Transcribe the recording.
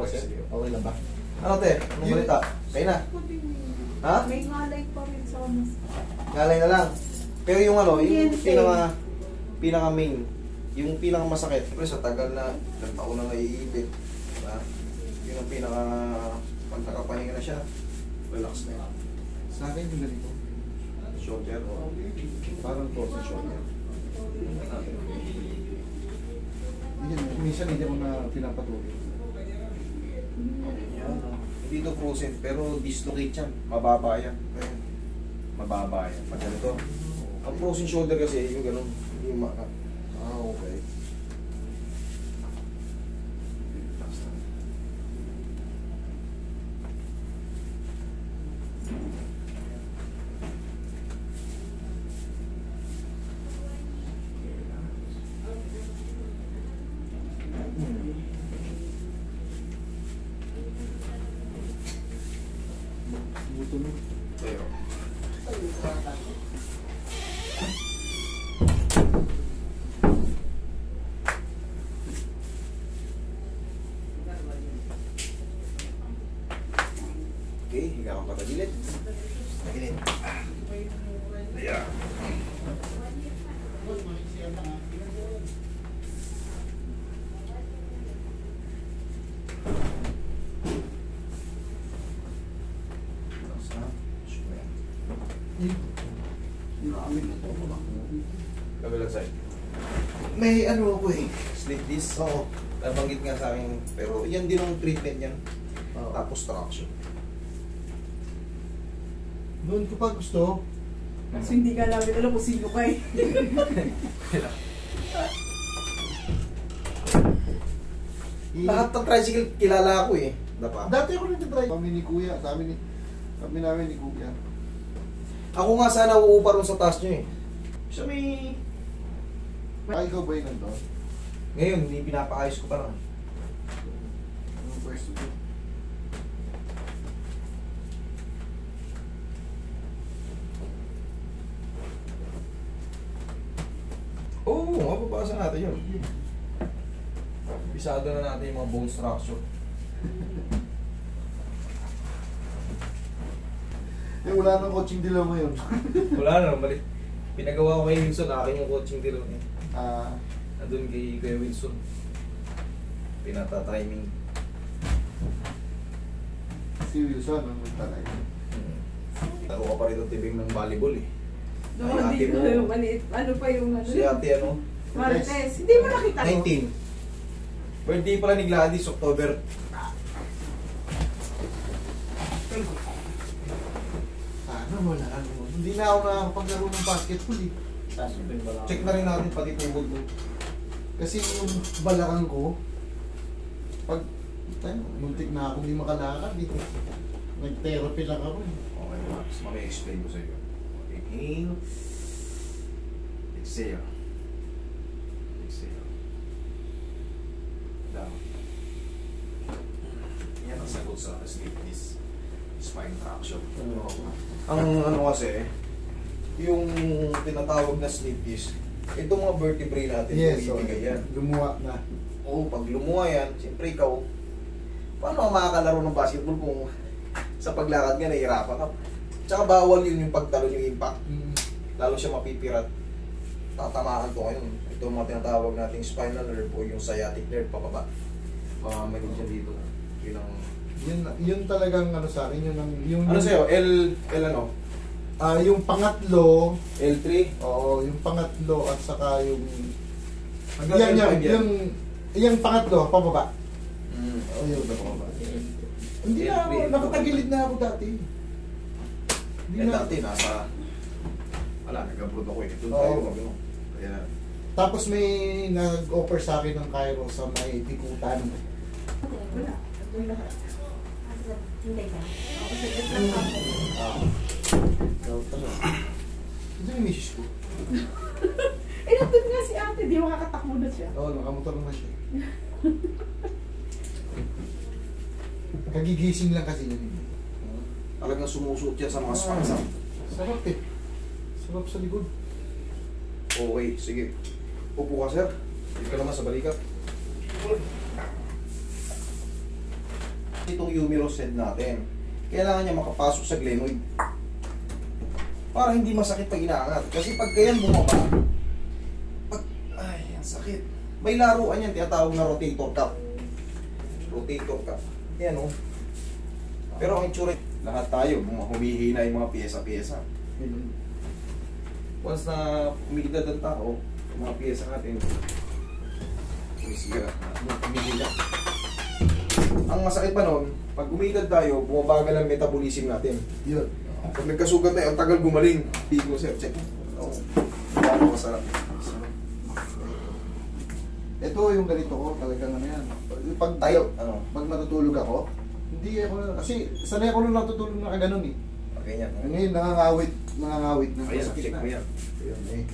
sir? sige. Okay lang ba? Ano te? Anong balita? Kayo na? Ha? May ngalay pa rin sa mas. Ngalay na lang. Pero yung ano, yung Kuryente. pinaka main, yung pinaka masakit, pero sa tagal na, ilang taon na naiipit. Diba? Yun ang pinaka, pag nakapahinga na siya, relax na yan. Sa akin yung ganito. Shoulder. Parang to sa shoulder. Minsan hindi mo na pinapatuloy. Yan. Hindi ito frozen, pero dislocate yan. Mababa yan. Ayan. Mababa yan. Pag ganito. Ang frozen shoulder kasi, yung ganun. Yung Okay. Pero, okay, higa ka pa tagilid. Tagilid. Ayan. Kabilang side. May ano ako eh, slip disc. Oo. Nabanggit nga sa akin, pero yan din ang treatment yan. Oo. Tapos traction. Noon ko pa gusto. Kasi hindi ka namin alam kung sino ka eh. Lahat ng tricycle kilala ako eh. Dapa. Dati ako nag-try. Kami ni Kuya, kami namin ni Kuya. Ako nga sana uupa ron sa taas nyo eh. Sa may... Ay, ikaw ba yun nandun? Ngayon, hindi pinapaayos ko pa lang. Anong pwesto ko? Oo, mapapasa natin yun. Pisado na natin yung mga bone structure. Eh, wala nang coaching dilaw ngayon. Wala na, balik. Pinagawa ko kay Wilson, akin yung coaching dilo niya. Nandun kay Kuya Wilson. Pinata-timing. Si Wilson, ang magtalay. Laro ka pa rin ng tibing ng volleyball eh. Doon Ay, ate dito mo. yung maliit. Ano pa yung ano? Si ate ano? Martes. Hindi mo nakita ko. 19. Birthday pala ni Gladys, October. Sana wala ano. Hindi na ako nakakapaglaro ng basketball eh. Check na rin natin pati tubod mo. Kasi yung balakang ko, pag muntik na ako hindi makalakad eh. Nag-therapy lang ako eh. Okay, relax. Mami-explain ko sa iyo. Inhale. Exhale. Exhale. Down. Yan ang sagot sa sleep disc. Spine traction. Ang ano kasi, yung tinatawag na sleep disc, itong mga vertebrae natin, bumibigay yan. Lumuwa na. Oo, pag lumuha yan, siyempre ikaw, paano ka makakalaro ng basketball kung sa paglakad nga nahihirapan ka? Tsaka bawal yun yung pagtalon yung impact. Lalo siya mapipirat. Tatamaan to ngayon. Ito ang mga tinatawag nating spinal nerve o yung sciatic nerve pababa. Mamamalig siya dito. Yun ang... Yun talagang ano sa akin, yun ang... Yung, Ano sa'yo? L ano? yung pangatlo, L3? oo, yung pangatlo at saka yung... Hanggang L5 yan? Yung pangatlo, pababa. Oo, yun. Pababa. Hindi na ako, nakatagilid na ako dati. Hindi na. Dati nasa... Wala, nag-abroad ako eh. Doon Oo. tayo mag-ano. Kaya... Tapos may nag-offer sa akin ng Cairo sa may Bikutan. Wala. Doon lahat. Hindi ka. Ako sa gitna ka mo. Ikaw talaga. Ito yung misis ko. Eh, nandun nga si ate. Di makakatakbo na siya. Oo, nakamotor na siya. Kagigising lang kasi yun. Talagang sumusuot yan sa mga spasm. Sarap eh. Sarap sa likod. Okay, sige. Upo ka, sir. Hindi ka naman sa balikat. itong humerus head natin. Kailangan niya makapasok sa glenoid. Para hindi masakit pag inaangat. Kasi pag ganyan bumaba, ay, ang sakit. May laruan yan, tinatawag na rotator cuff. Rotator cuff. Yan o. Pero ang itsura, lahat tayo, humihina yung mga pyesa-pyesa. Once na umigdad ang tao, yung mga pyesa natin, sumisira, humihina. Ang masakit pa nun, pag umigdad tayo, bumabagal ang metabolism natin. Yun. Pag nagkasugat tayo, ang tagal gumaling. Hindi ko, sir, check. Oo. Ano masarap. Ito yung ganito ko, talagang ano yan. Pag, Tayo, ano? pag natutulog ako, hindi ako, kasi sanay ako nung natutulog na kaganon eh. Okay yan. Ngayon, nangangawit na. Ayan, Masakit check na. mo yan. Ayun, eh.